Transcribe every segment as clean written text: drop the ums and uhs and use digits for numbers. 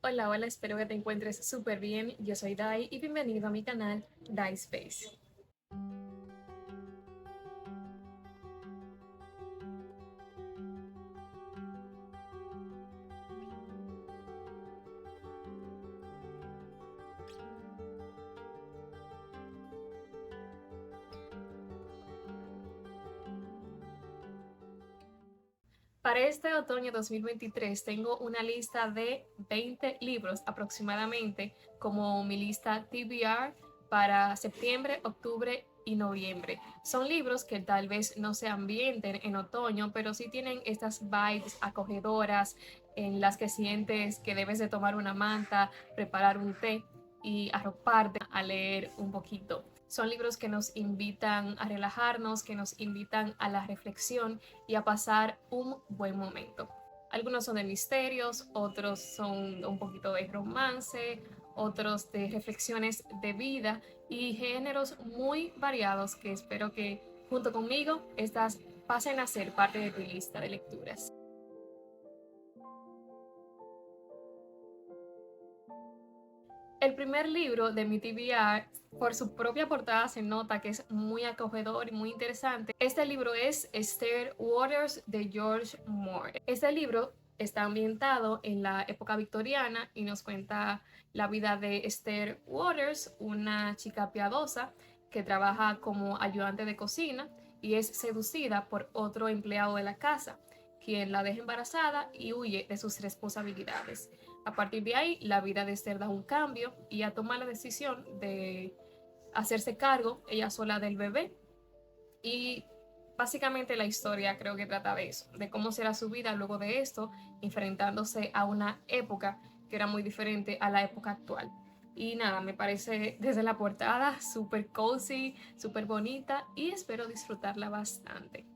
Hola, hola, espero que te encuentres súper bien. Yo soy Dai y bienvenido a mi canal Dai Space. Para este otoño 2023 tengo una lista de 20 libros aproximadamente como mi lista TBR para septiembre, octubre y noviembre. Son libros que tal vez no se ambienten en otoño, pero sí tienen estas vibes acogedoras en las que sientes que debes de tomar una manta, preparar un té y arroparte a leer un poquito. Son libros que nos invitan a relajarnos, que nos invitan a la reflexión y a pasar un buen momento. Algunos son de misterios, otros son un poquito de romance, otros de reflexiones de vida y géneros muy variados que espero que junto conmigo estas pasen a ser parte de tu lista de lecturas. El primer libro de mi TBR, por su propia portada se nota que es muy acogedor y muy interesante. Este libro es Esther Waters de George Moore. Este libro está ambientado en la época victoriana y nos cuenta la vida de Esther Waters, una chica piadosa que trabaja como ayudante de cocina y es seducida por otro empleado de la casa, quien la deja embarazada y huye de sus responsabilidades. A partir de ahí, la vida de Esther da un cambio y ella toma la decisión de hacerse cargo ella sola del bebé. Y básicamente la historia creo que trata de eso, de cómo será su vida luego de esto, enfrentándose a una época que era muy diferente a la época actual. Y nada, me parece desde la portada súper cozy, súper bonita y espero disfrutarla bastante.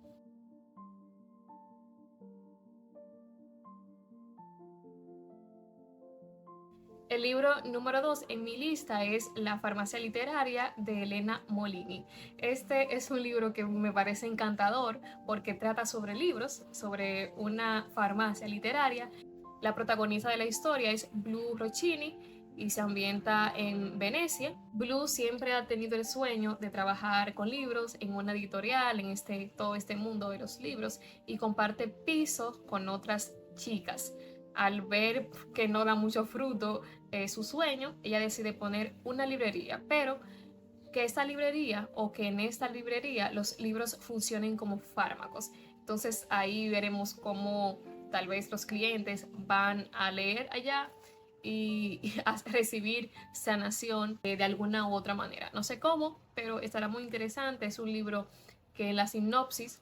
El libro número 2 en mi lista es La farmacia literaria de Elena Molini. Este es un libro que me parece encantador porque trata sobre libros, sobre una farmacia literaria. La protagonista de la historia es Blue Roccini y se ambienta en Venecia. Blue siempre ha tenido el sueño de trabajar con libros en una editorial, en todo este mundo de los libros, y comparte piso con otras chicas. Al ver que no da mucho fruto su sueño, ella decide poner una librería, pero que esta librería o que en esta librería los libros funcionen como fármacos. Entonces ahí veremos cómo tal vez los clientes van a leer allá y a recibir sanación de alguna u otra manera. No sé cómo, pero estará muy interesante. Es un libro que en la sinopsis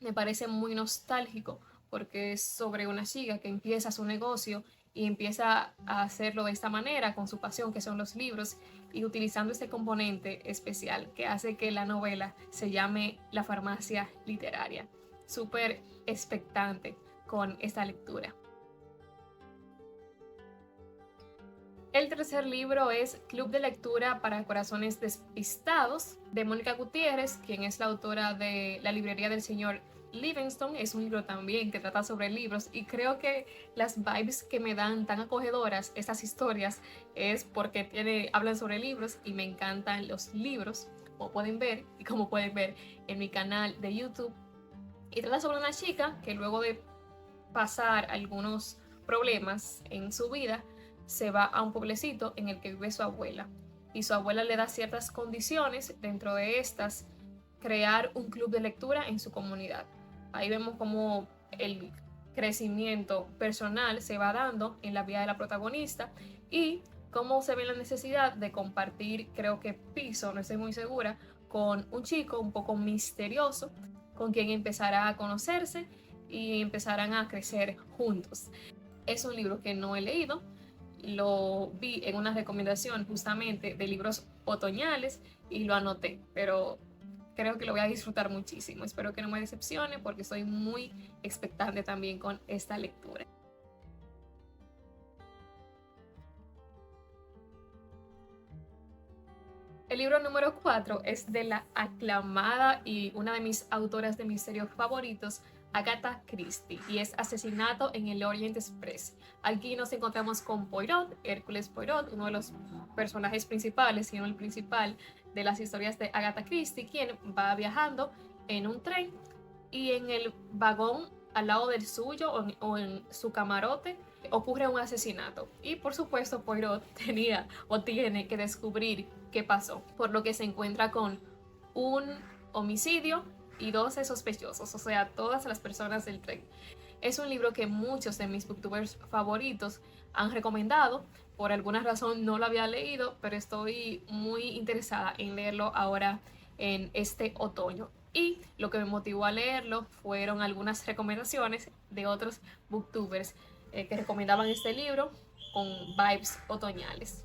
me parece muy nostálgico porque es sobre una chica que empieza su negocio y empieza a hacerlo de esta manera con su pasión que son los libros y utilizando este componente especial que hace que la novela se llame La farmacia literaria. Súper expectante con esta lectura. El tercer libro es Club de Lectura para Corazones Despistados de Mónica Gutiérrez, quien es la autora de La librería del señor Livingstone. Es un libro también que trata sobre libros y creo que las vibes que me dan tan acogedoras estas historias es porque hablan sobre libros y me encantan los libros, como pueden ver y como pueden ver en mi canal de YouTube. Y trata sobre una chica que luego de pasar algunos problemas en su vida, se va a un pueblecito en el que vive su abuela. Y su abuela le da ciertas condiciones, dentro de estas, crear un club de lectura en su comunidad. Ahí vemos cómo el crecimiento personal se va dando en la vida de la protagonista y cómo se ve la necesidad de compartir, creo que piso, no estoy muy segura, con un chico un poco misterioso, con quien empezará a conocerse y empezarán a crecer juntos. Es un libro que no he leído, lo vi en una recomendación justamente de libros otoñales y lo anoté, pero creo que lo voy a disfrutar muchísimo. Espero que no me decepcione porque estoy muy expectante también con esta lectura. El libro número 4 es de la aclamada y una de mis autoras de misterios favoritos, Agatha Christie y es Asesinato en el Orient Express. Aquí nos encontramos con Poirot, Hércules Poirot, uno de los personajes principales, sino el principal de las historias de Agatha Christie, quien va viajando en un tren y en el vagón al lado del suyo o en su camarote ocurre un asesinato y por supuesto Poirot tenía o tiene que descubrir qué pasó, por lo que se encuentra con un homicidio y 12 sospechosos, o sea, todas las personas del tren. Es un libro que muchos de mis booktubers favoritos han recomendado. Por alguna razón no lo había leído, pero estoy muy interesada en leerlo ahora en este otoño. Y lo que me motivó a leerlo fueron algunas recomendaciones de otros booktubers que recomendaban este libro con vibes otoñales.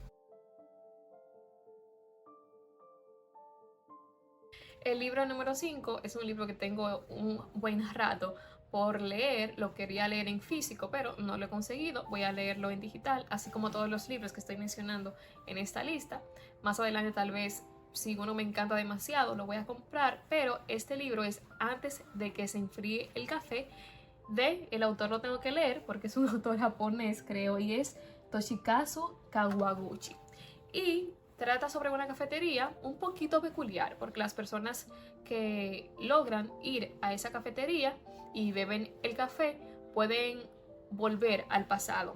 El libro número 5 es un libro que tengo un buen rato por leer, lo quería leer en físico, pero no lo he conseguido. Voy a leerlo en digital, así como todos los libros que estoy mencionando en esta lista. Más adelante tal vez, si uno me encanta demasiado, lo voy a comprar, pero este libro es Antes de que se enfríe el café. El autor lo tengo que leer porque es un autor japonés, creo, y es Toshikazu Kawaguchi. Y trata sobre una cafetería un poquito peculiar, porque las personas que logran ir a esa cafetería y beben el café pueden volver al pasado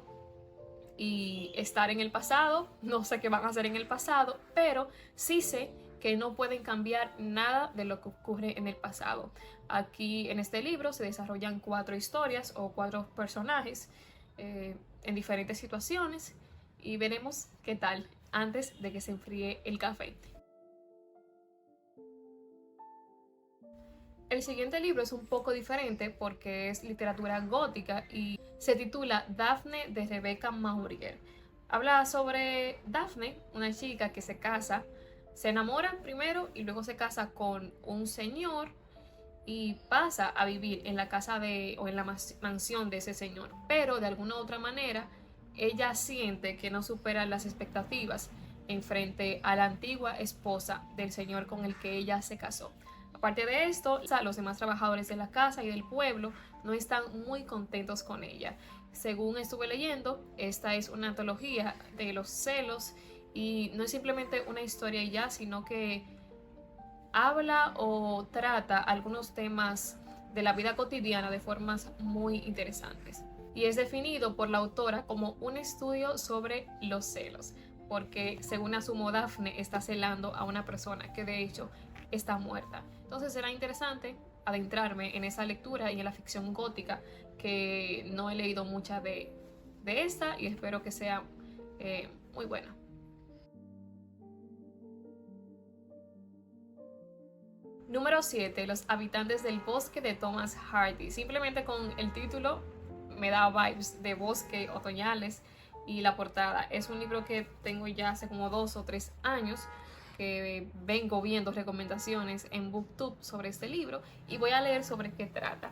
y estar en el pasado. No sé qué van a hacer en el pasado, pero sí sé que no pueden cambiar nada de lo que ocurre en el pasado. Aquí en este libro se desarrollan 4 historias o 4 personajes en diferentes situaciones y veremos qué tal antes de que se enfríe el café. El siguiente libro es un poco diferente porque es literatura gótica y se titula Daphne de Rebecca Maurier. Habla sobre Daphne, una chica que se casa, se enamora primero y luego se casa con un señor y pasa a vivir en la casa o en la mansión de ese señor, pero de alguna u otra manera ella siente que no supera las expectativas en frente a la antigua esposa del señor con el que ella se casó. Aparte de esto, los demás trabajadores de la casa y del pueblo no están muy contentos con ella. Según estuve leyendo, esta es una antología de los celos y no es simplemente una historia y ya, sino que habla o trata algunos temas de la vida cotidiana de formas muy interesantes. Y es definido por la autora como un estudio sobre los celos, porque según asumo Daphne está celando a una persona que de hecho está muerta. Entonces será interesante adentrarme en esa lectura y en la ficción gótica, que no he leído mucha de esta y espero que sea muy buena. Número 7. Los habitantes del bosque de Thomas Hardy. Simplemente con el título me da vibes de bosque otoñales y la portada. Es un libro que tengo ya hace como 2 o 3 años que vengo viendo recomendaciones en BookTube sobre este libro y voy a leer sobre qué trata.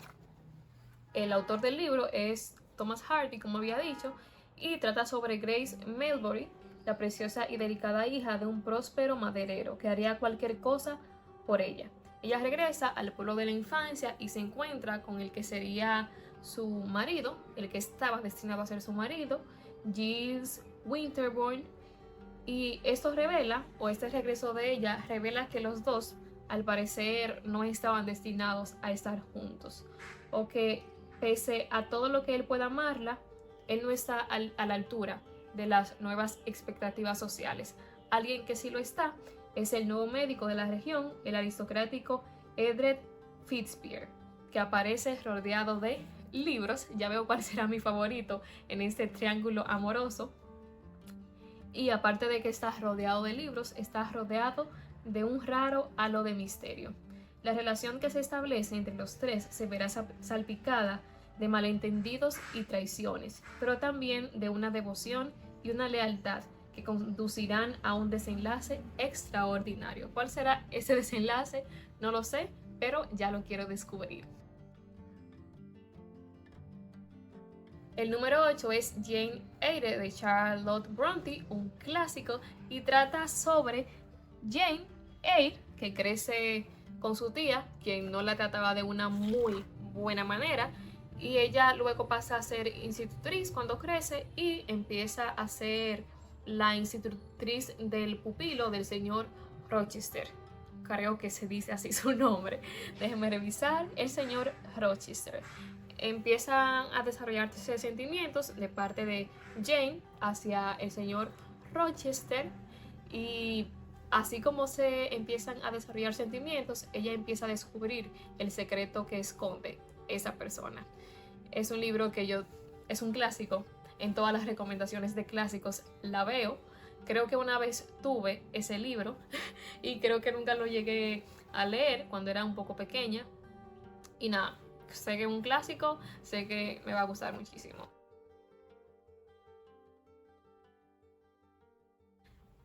El autor del libro es Thomas Hardy, como había dicho, y trata sobre Grace Melbury, la preciosa y delicada hija de un próspero maderero que haría cualquier cosa por ella. Ella regresa al pueblo de la infancia y se encuentra con el que sería su marido, el que estaba destinado a ser su marido, Giles Winterbourne, y esto revela, o este regreso de ella revela que los dos al parecer no estaban destinados a estar juntos, o que pese a todo lo que él pueda amarla, él no está a la altura de las nuevas expectativas sociales. Alguien que sí lo está es el nuevo médico de la región, el aristocrático Edred Fitzpeer, que aparece rodeado de libros. Ya veo cuál será mi favorito en este triángulo amoroso. Y aparte de que está rodeado de libros, está rodeado de un raro halo de misterio. La relación que se establece entre los tres se verá salpicada de malentendidos y traiciones, pero también de una devoción y una lealtad que conducirán a un desenlace extraordinario. ¿Cuál será ese desenlace? No lo sé, pero ya lo quiero descubrir. El número 8 es Jane Eyre de Charlotte Brontë, un clásico, y trata sobre Jane Eyre, que crece con su tía, quien no la trataba de una muy buena manera. Y ella luego pasa a ser institutriz cuando crece y empieza a ser la institutriz del pupilo del señor Rochester. Creo que se dice así su nombre. Déjenme revisar. El señor Rochester. Empiezan a desarrollarse sentimientos de parte de Jane hacia el señor Rochester, y así como se empiezan a desarrollar sentimientos, ella empieza a descubrir el secreto que esconde esa persona. Es un libro que es un clásico. En todas las recomendaciones de clásicos la veo. Creo que una vez tuve ese libro y creo que nunca lo llegué a leer cuando era un poco pequeña. Y nada, sé que es un clásico, sé que me va a gustar muchísimo.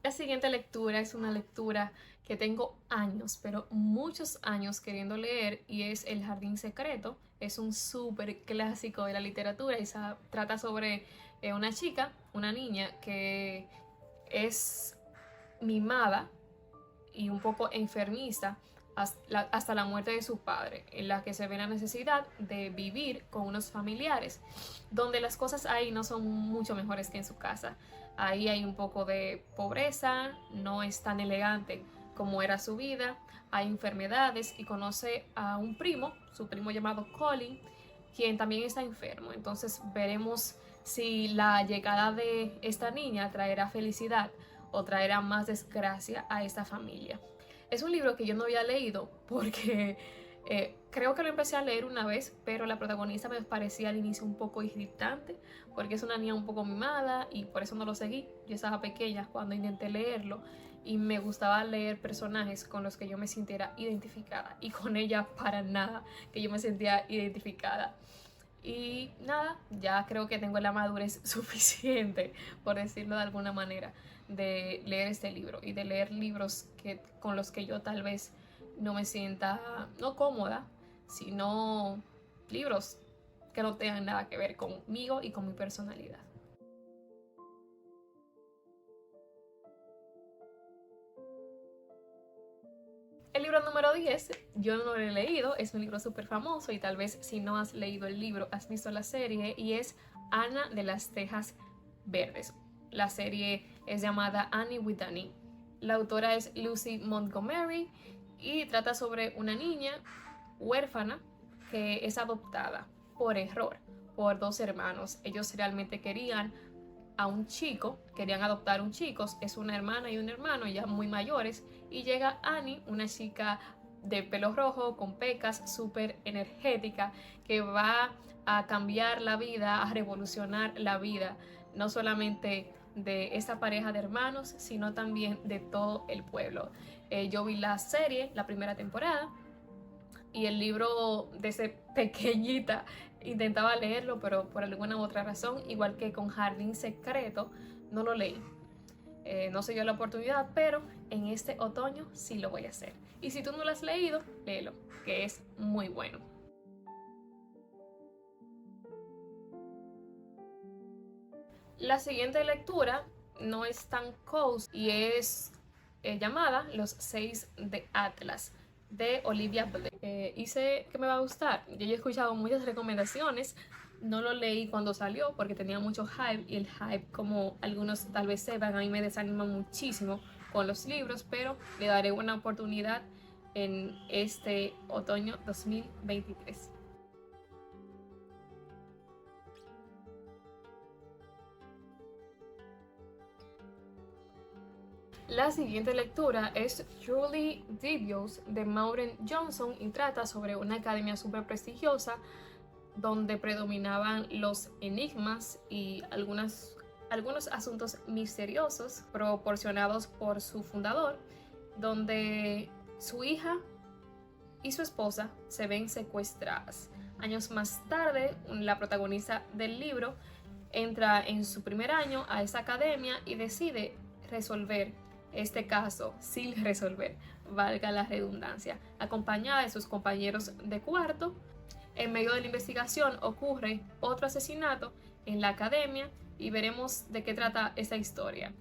La siguiente lectura es una lectura que tengo años, pero muchos años queriendo leer, y es El Jardín Secreto. Es un súper clásico de la literatura y trata sobre una chica, una niña que es mimada y un poco enfermiza hasta la muerte de su padre, en la que se ve la necesidad de vivir con unos familiares, donde las cosas ahí no son mucho mejores que en su casa. Ahí hay un poco de pobreza, no es tan elegante como era su vida, hay enfermedades, y conoce a un primo, su primo llamado Colin, quien también está enfermo. Entonces veremos si la llegada de esta niña traerá felicidad o traerá más desgracia a esta familia. Es un libro que yo no había leído porque creo que lo empecé a leer una vez, pero la protagonista me parecía al inicio un poco irritante porque es una niña un poco mimada y por eso no lo seguí. Yo estaba pequeña cuando intenté leerlo y me gustaba leer personajes con los que yo me sintiera identificada, y con ella para nada que yo me sentía identificada. Y nada, ya creo que tengo la madurez suficiente, por decirlo de alguna manera, de leer este libro y de leer libros con los que yo tal vez no me sienta, no cómoda, sino libros que no tengan nada que ver conmigo y con mi personalidad. El libro número 10, yo no lo he leído, es un libro súper famoso y tal vez si no has leído el libro has visto la serie, y es Ana de las Tejas Verdes. La serie es llamada Annie with Annie. La autora es Lucy Montgomery y trata sobre una niña huérfana que es adoptada por error por dos hermanos. Ellos realmente querían a un chico, querían adoptar un chico, es una hermana y un hermano ya muy mayores, y llega Annie, una chica de pelo rojo con pecas, súper energética, que va a cambiar la vida, a revolucionar la vida, no solamente de esta pareja de hermanos, sino también de todo el pueblo. Yo vi la serie, la primera temporada, y el libro desde pequeñita intentaba leerlo, pero por alguna u otra razón, igual que con Jardín Secreto, no lo leí. No se dio la oportunidad, pero en este otoño sí lo voy a hacer. Y si tú no lo has leído, léelo, que es muy bueno. La siguiente lectura no es tan cozy y es llamada Los 6 de Atlas, de Olivia Blake. Y sé que me va a gustar. Yo he escuchado muchas recomendaciones. No lo leí cuando salió porque tenía mucho hype, y el hype, como algunos tal vez sepan, a mí me desanima muchísimo con los libros, pero le daré una oportunidad en este otoño 2023. La siguiente lectura es Truly Devious, de Maureen Johnson, y trata sobre una academia súper prestigiosa donde predominaban los enigmas y algunos asuntos misteriosos proporcionados por su fundador, donde su hija y su esposa se ven secuestradas. Años más tarde, la protagonista del libro entra en su primer año a esa academia y decide resolver este caso sin resolver, valga la redundancia, acompañada de sus compañeros de cuarto. En medio de la investigación ocurre otro asesinato en la academia y veremos de qué trata esta historia.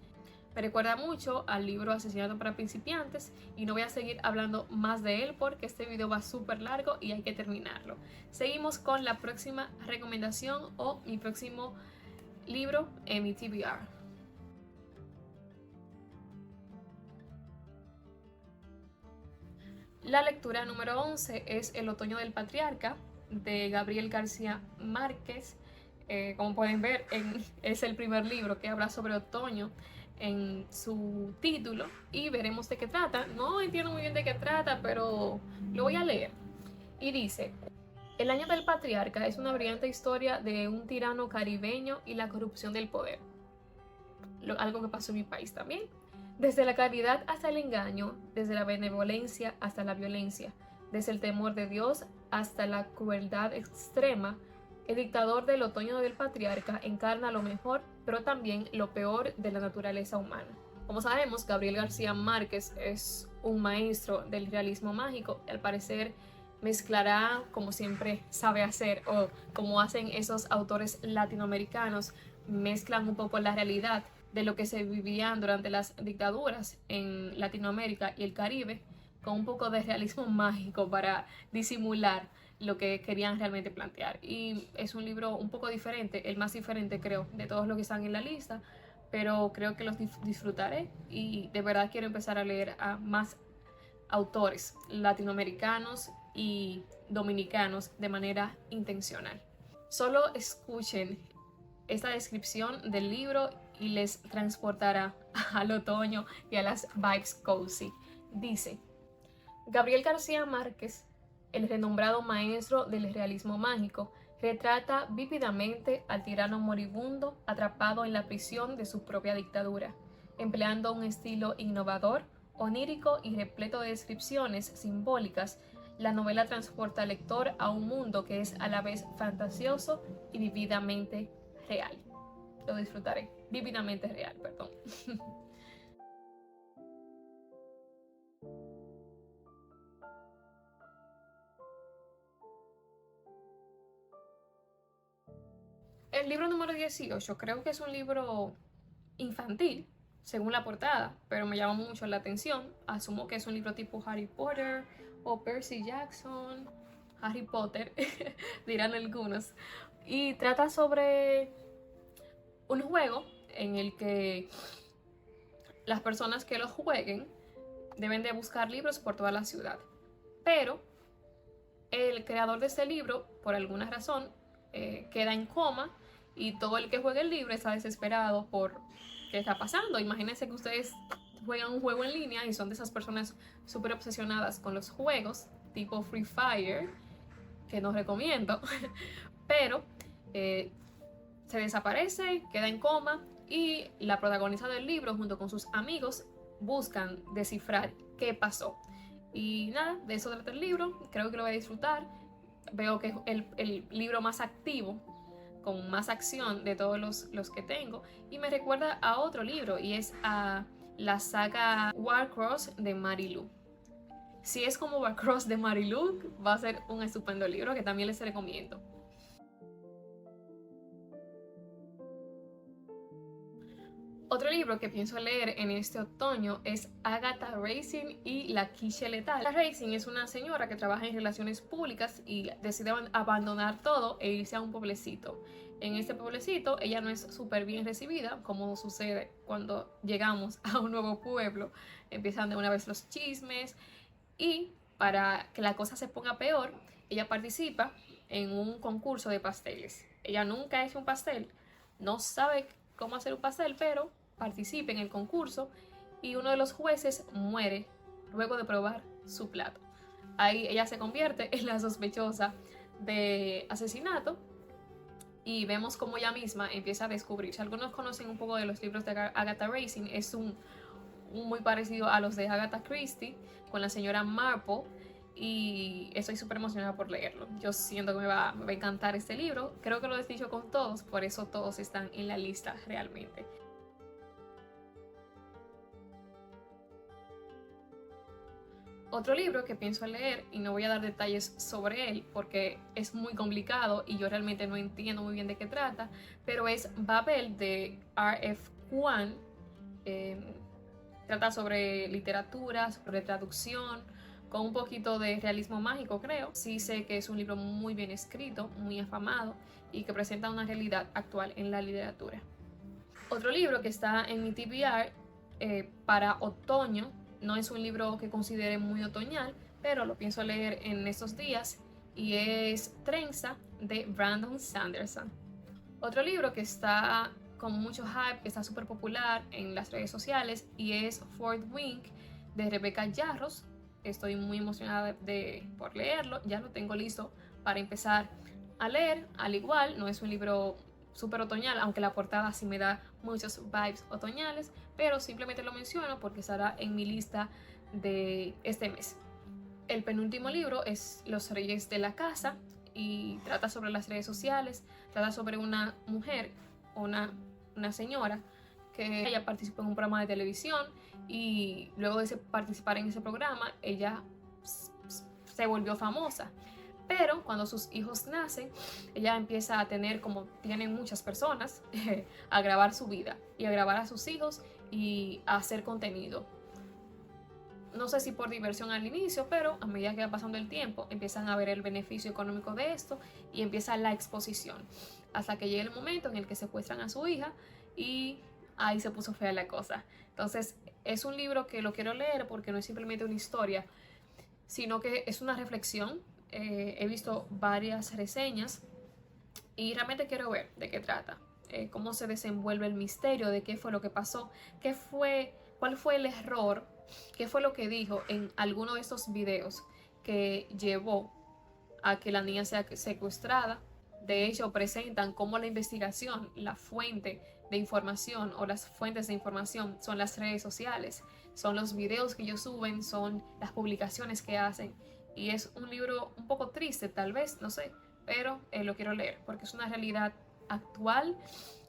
Me recuerda mucho al libro Asesinato para principiantes y no voy a seguir hablando más de él porque este video va súper largo y hay que terminarlo. Seguimos con la próxima recomendación o mi próximo libro en mi TBR. La lectura número 11 es El otoño del patriarca de Gabriel García Márquez. Como pueden ver, es el primer libro que habla sobre otoño en su título y veremos de qué trata. No entiendo muy bien de qué trata, pero lo voy a leer. Y dice: El año del patriarca es una brillante historia de un tirano caribeño y la corrupción del poder. Algo que pasó en mi país también. Desde la caridad hasta el engaño, desde la benevolencia hasta la violencia, desde el temor de Dios hasta la crueldad extrema, el dictador del otoño del patriarca encarna lo mejor, pero también lo peor de la naturaleza humana. Como sabemos, Gabriel García Márquez es un maestro del realismo mágico y al parecer mezclará, como siempre sabe hacer, o como hacen esos autores latinoamericanos, mezclan un poco la realidad de lo que se vivían durante las dictaduras en Latinoamérica y el Caribe, con un poco de realismo mágico para disimular lo que querían realmente plantear. Y es un libro un poco diferente, el más diferente creo de todos los que están en la lista, pero creo que los disfrutaré y de verdad quiero empezar a leer a más autores latinoamericanos y dominicanos de manera intencional. Solo escuchen esta descripción del libro y les transportará al otoño y a las vibes cozy. Dice: Gabriel García Márquez, el renombrado maestro del realismo mágico, retrata vívidamente al tirano moribundo atrapado en la prisión de su propia dictadura, empleando un estilo innovador, onírico y repleto de descripciones simbólicas. La novela transporta al lector a un mundo que es a la vez fantasioso y vívidamente real. Lo disfrutaré. Vívidamente real, perdón. El libro número 18 creo que es un libro infantil, según la portada, pero me llama mucho la atención. Asumo que es un libro tipo Harry Potter o Percy Jackson, Harry Potter, dirán algunos. Y trata sobre un juego en el que las personas que lo jueguen deben de buscar libros por toda la ciudad. Pero el creador de este libro, por alguna razón, queda en coma y todo el que juegue el libro está desesperado por qué está pasando. Imagínense que ustedes juegan un juego en línea y son de esas personas súper obsesionadas con los juegos, tipo Free Fire, que no recomiendo, pero se desaparece, queda en coma y la protagonista del libro junto con sus amigos buscan descifrar qué pasó. Y nada, de eso trata el libro, creo que lo voy a disfrutar. Veo que es el libro más activo, con más acción de todos los que tengo, y me recuerda a otro libro y es a la saga Warcross de Marilu. Si es como Warcross de Marilu, va a ser un estupendo libro que también les recomiendo. Otro libro que pienso leer en este otoño es Agatha Racing y la Quiche Letal. Agatha Racing es una señora que trabaja en relaciones públicas y decide abandonar todo e irse a un pueblecito. En este pueblecito ella no es súper bien recibida, como sucede cuando llegamos a un nuevo pueblo. Empiezan de una vez los chismes y para que la cosa se ponga peor, ella participa en un concurso de pasteles. Ella nunca ha hecho un pastel, no sabe cómo hacer un pastel, pero participa en el concurso y uno de los jueces muere luego de probar su plato. Ahí ella se convierte en la sospechosa de asesinato y vemos cómo ella misma empieza a descubrirse. Algunos conocen un poco de los libros de Agatha Racing, es un muy parecido a los de Agatha Christie con la señora Marple, y estoy súper emocionada por leerlo. Yo siento que me va a encantar este libro. Creo que lo he dicho con todos, por eso todos están en la lista realmente. Otro libro que pienso leer, y no voy a dar detalles sobre él porque es muy complicado y yo realmente no entiendo muy bien de qué trata, pero es Babel de R.F. Kuang. Trata sobre literatura, sobre traducción, con un poquito de realismo mágico, creo. Sí sé que es un libro muy bien escrito, muy afamado y que presenta una realidad actual en la literatura. Otro libro que está en mi TBR para otoño, no es un libro que considere muy otoñal, pero lo pienso leer en estos días, y es Trenza de Brandon Sanderson. Otro libro que está con mucho hype, que está súper popular en las redes sociales, y es Fourth Wing de Rebecca Yarros. Estoy muy emocionada por leerlo, ya lo tengo listo para empezar a leer. Al igual, no es un libro súper otoñal, aunque la portada sí me da muchos vibes otoñales, pero simplemente lo menciono porque estará en mi lista de este mes. El penúltimo libro es Los Reyes de la Casa y trata sobre las redes sociales, trata sobre una mujer, una señora, que ella participó en un programa de televisión y luego de participar en ese programa, ella se volvió famosa. Pero cuando sus hijos nacen, ella empieza a tener, como tienen muchas personas, a grabar su vida y a grabar a sus hijos y a hacer contenido. No sé si por diversión al inicio, pero a medida que va pasando el tiempo, empiezan a ver el beneficio económico de esto y empieza la exposición. Hasta que llega el momento en el que secuestran a su hija y ahí se puso fea la cosa. Entonces, es un libro que lo quiero leer porque no es simplemente una historia, sino que es una reflexión. He visto varias reseñas y realmente quiero ver de qué trata, cómo se desenvuelve el misterio de qué fue lo que pasó, cuál fue el error, qué fue lo que dijo en alguno de estos videos que llevó a que la niña sea secuestrada. De hecho, presentan cómo la investigación, la fuente de información o las fuentes de información son las redes sociales, son los videos que ellos suben, son las publicaciones que hacen. Y es un libro un poco triste, tal vez, no sé, pero lo quiero leer porque es una realidad actual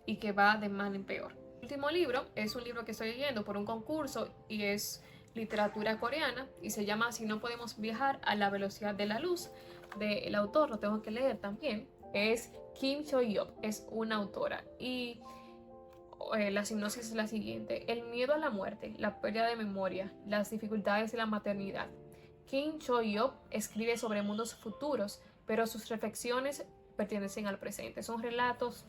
y que va de mal en peor. El último libro es un libro que estoy leyendo por un concurso y es literatura coreana y se llama Si no podemos viajar a la velocidad de la luz. El autor, lo tengo que leer también, es Kim Choi-yeop, es una autora y la sinopsis es la siguiente: el miedo a la muerte, la pérdida de memoria, las dificultades de la maternidad. Kim Choi-yeop escribe sobre mundos futuros, pero sus reflexiones pertenecen al presente. Son relatos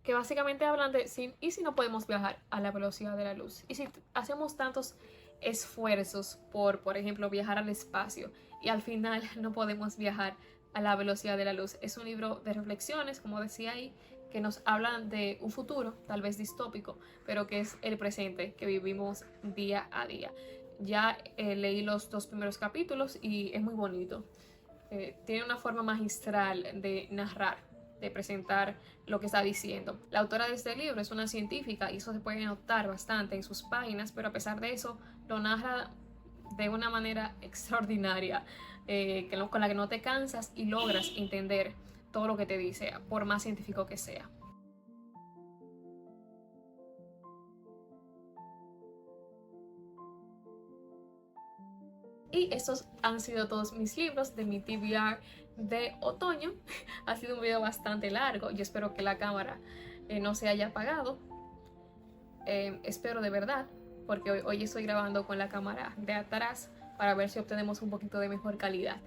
que básicamente hablan de ¿y si no podemos viajar a la velocidad de la luz? ¿Y si hacemos tantos esfuerzos por ejemplo, viajar al espacio y al final no podemos viajar a la velocidad de la luz? Es un libro de reflexiones, como decía ahí, que nos hablan de un futuro, tal vez distópico, pero que es el presente que vivimos día a día. Ya leí los 2 primeros capítulos y es muy bonito. Tiene una forma magistral de narrar, de presentar lo que está diciendo. La autora de este libro es una científica y eso se puede notar bastante en sus páginas, pero a pesar de eso lo narra de una manera extraordinaria, con la que no te cansas y logras entender todo lo que te dice, por más científico que sea. Y estos han sido todos mis libros de mi TBR de otoño. Ha sido un video bastante largo. Yo espero que la cámara no se haya apagado. Espero de verdad, porque hoy estoy grabando con la cámara de atrás para ver si obtenemos un poquito de mejor calidad.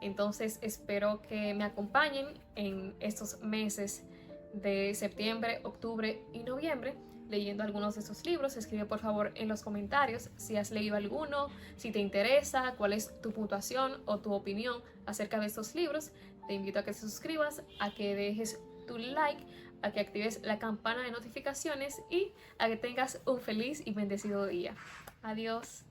Entonces espero que me acompañen en estos meses de septiembre, octubre y noviembre leyendo algunos de estos libros. Escribe por favor en los comentarios si has leído alguno, si te interesa, cuál es tu puntuación o tu opinión acerca de estos libros. Te invito a que te suscribas, a que dejes tu like, a que actives la campana de notificaciones y a que tengas un feliz y bendecido día. Adiós.